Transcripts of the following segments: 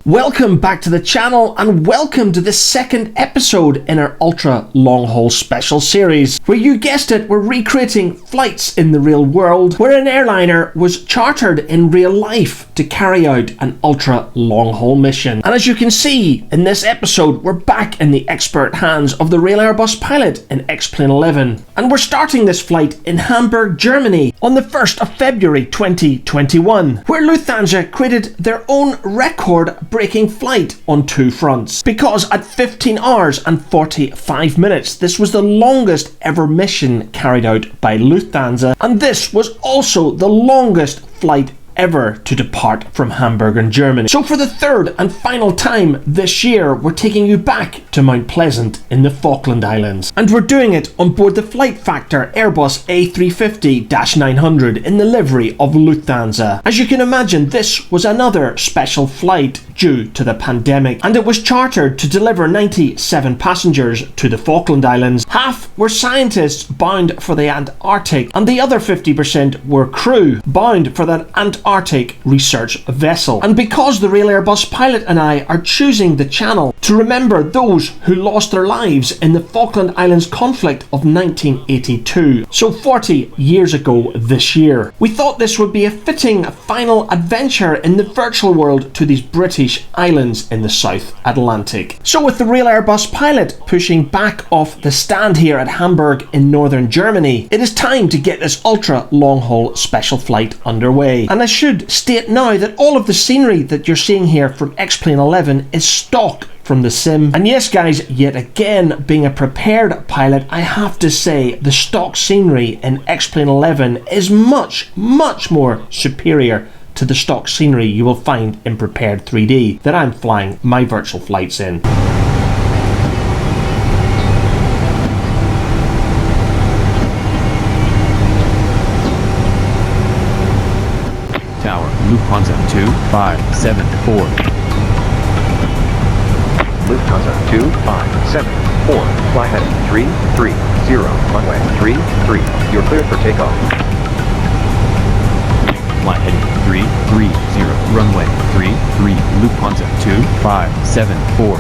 Welcome back to the channel and welcome to the second episode in our ultra long haul special series where, you guessed it, we're recreating flights in the real world where an airliner was chartered in real life to carry out an ultra long haul mission. And as you can see in this episode, we're back in the expert hands of the real Airbus pilot in XPlane11, and we're starting this flight in Hamburg, Germany on the 1st of February 2021, where Lufthansa created their own record breaking flight on two fronts, because at 15 hours and 45 minutes this was the longest ever mission carried out by Lufthansa, and this was also the longest flight ever to depart from Hamburg in Germany. So for the third and final time this year, we're taking you back to Mount Pleasant in the Falkland Islands, and we're doing it on board the Flight Factor Airbus A350-900 in the livery of Lufthansa. As you can imagine, this was another special flight due to the pandemic, and it was chartered to deliver 97 passengers to the Falkland Islands. Half were scientists bound for the Antarctic, and the other 50% were crew bound for that Antarctic research vessel. And because the real Airbus pilot and I are choosing the channel to remember those who lost their lives in the Falkland Islands conflict of 1982, so 40 years ago this year, we thought this would be a fitting final adventure in the virtual world to these British islands in the South Atlantic. So with the real Airbus pilot pushing back off the stand here at Hamburg in northern Germany, it is time to get this ultra long haul special flight underway. And I should state now that all of the scenery that you're seeing here from XPlane11 is stock from the sim. And yes guys, yet again, being a prepared pilot, I have to say the stock scenery in XPlane11 is much more superior to the stock scenery you will find in prepared 3D that I'm flying my virtual flights in. Tower, Lufthansa 2574. Lufthansa 2574, fly heading 330, runway 33, you're cleared for takeoff. Fly heading 330, runway 33, Lufthansa 2574.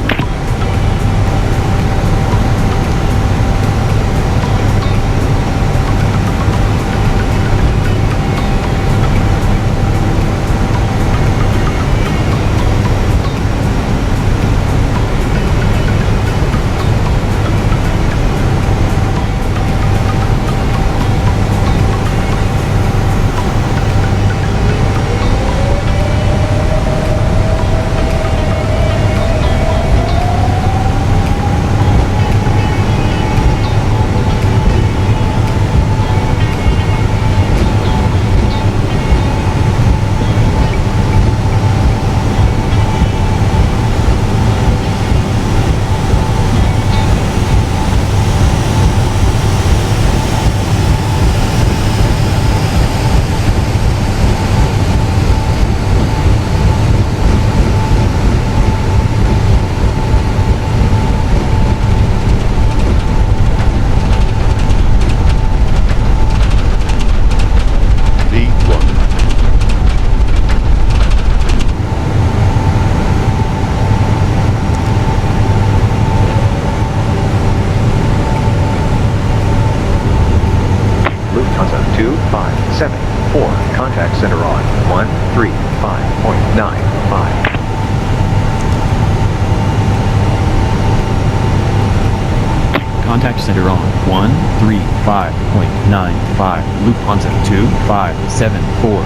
Lufthansa 2574, contact center on 135.95. Contact center on 135.95, Lufthansa 2574.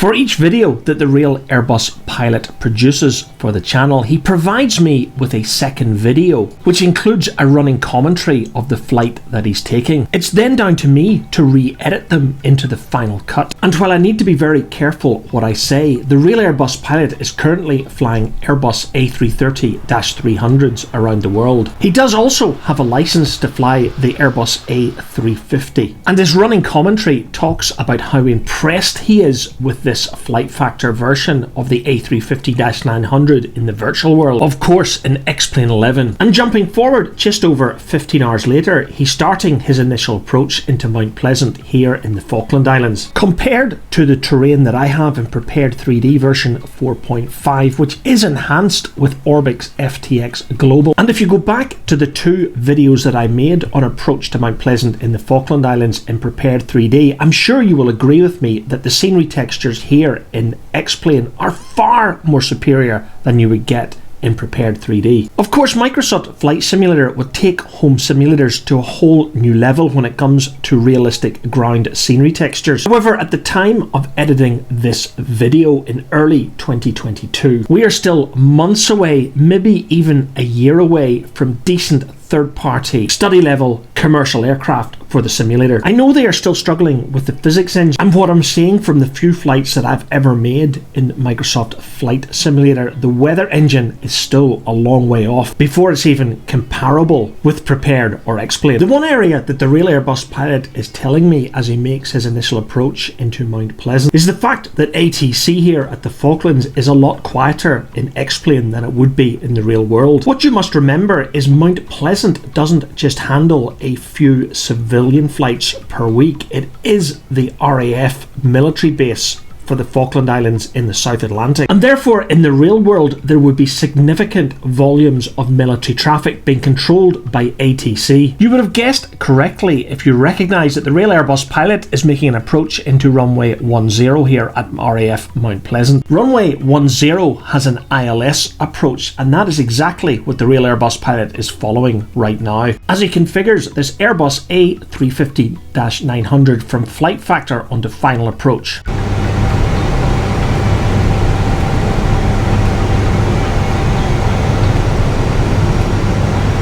For each video that the real Airbus pilot produces for the channel, he provides me with a second video, which includes a running commentary of the flight that he's taking. It's then down to me to re-edit them into the final cut. And while I need to be very careful what I say, the real Airbus pilot is currently flying Airbus A330-300s around the world. He does also have a license to fly the Airbus A350. And his running commentary talks about how impressed he is with this this flight factor version of the A350-900 in the virtual world, of course in XPlane11. And jumping forward just over 15 hours later, he's starting his initial approach into Mount Pleasant here in the Falkland Islands. Compared to the terrain that I have in Prepared 3D version 4.5, which is enhanced with Orbix FTX Global. And if you go back to the two videos that I made on approach to Mount Pleasant in the Falkland Islands in Prepared 3D, I'm sure you will agree with me that the scenery textures here in X-Plane are far more superior than you would get in Prepared 3D. Of course, Microsoft Flight Simulator will take home simulators to a whole new level when it comes to realistic ground scenery textures. However, at the time of editing this video in early 2022, we are still months away, maybe even a year away from decent third-party study-level commercial aircraft for the simulator. I know they are still struggling with the physics engine, and what I'm seeing from the few flights that I've ever made in Microsoft Flight Simulator, the weather engine is still a long way off before it's even comparable with Prepared or X-Plane. The one area that the real Airbus pilot is telling me as he makes his initial approach into Mount Pleasant is the fact that ATC here at the Falklands is a lot quieter in X-Plane than it would be in the real world. What you must remember is Mount Pleasant doesn't just handle a few civilian flights per week. It is the RAF military base for the Falkland Islands in the South Atlantic, and therefore in the real world there would be significant volumes of military traffic being controlled by ATC. You would have guessed correctly if you recognise that the real Airbus pilot is making an approach into runway 10 here at RAF Mount Pleasant. Runway 10 has an ILS approach, and that is exactly what the real Airbus pilot is following right now, as he configures this Airbus A350-900 from flight factor onto final approach.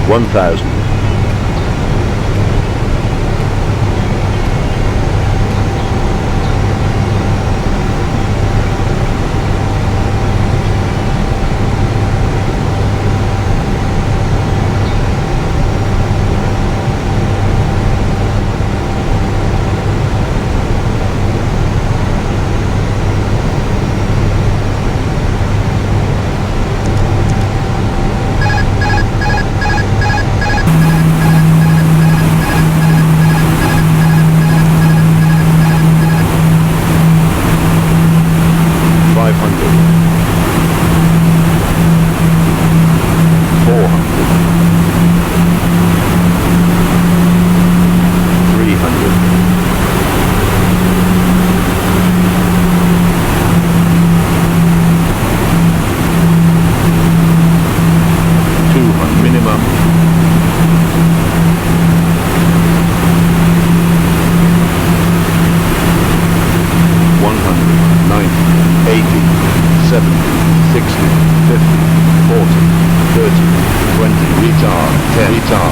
1000. 10.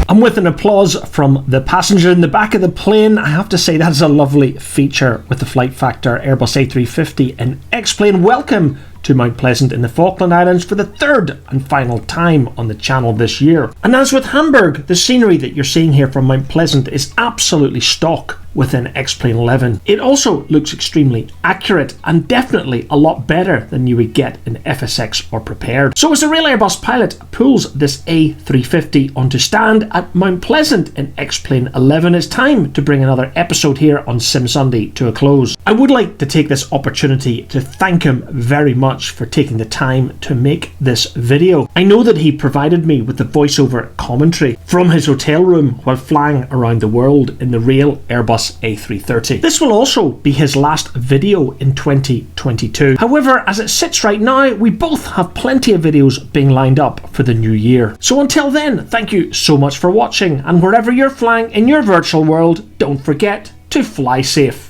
And with an applause from the passenger in the back of the plane, I have to say that's a lovely feature with the flight factor Airbus A350 and X-Plane. Welcome to Mount Pleasant in the Falkland Islands for the third and final time on the channel this year. And as with Hamburg, the scenery that you're seeing here from Mount Pleasant is absolutely stock within XPlane11. It also looks extremely accurate and definitely a lot better than you would get in FSX or Prepared. So as the real Airbus pilot pulls this A350 onto stand at Mount Pleasant in XPlane11, it's time to bring another episode here on Sim Sunday to a close. I would like to take this opportunity to thank him very much for taking the time to make this video. I know that he provided me with the voiceover commentary from his hotel room while flying around the world in the real Airbus A330. This will also be his last video in 2022. However, as it sits right now, we both have plenty of videos being lined up for the new year. So until then, thank you so much for watching, and wherever you're flying in your virtual world, don't forget to fly safe.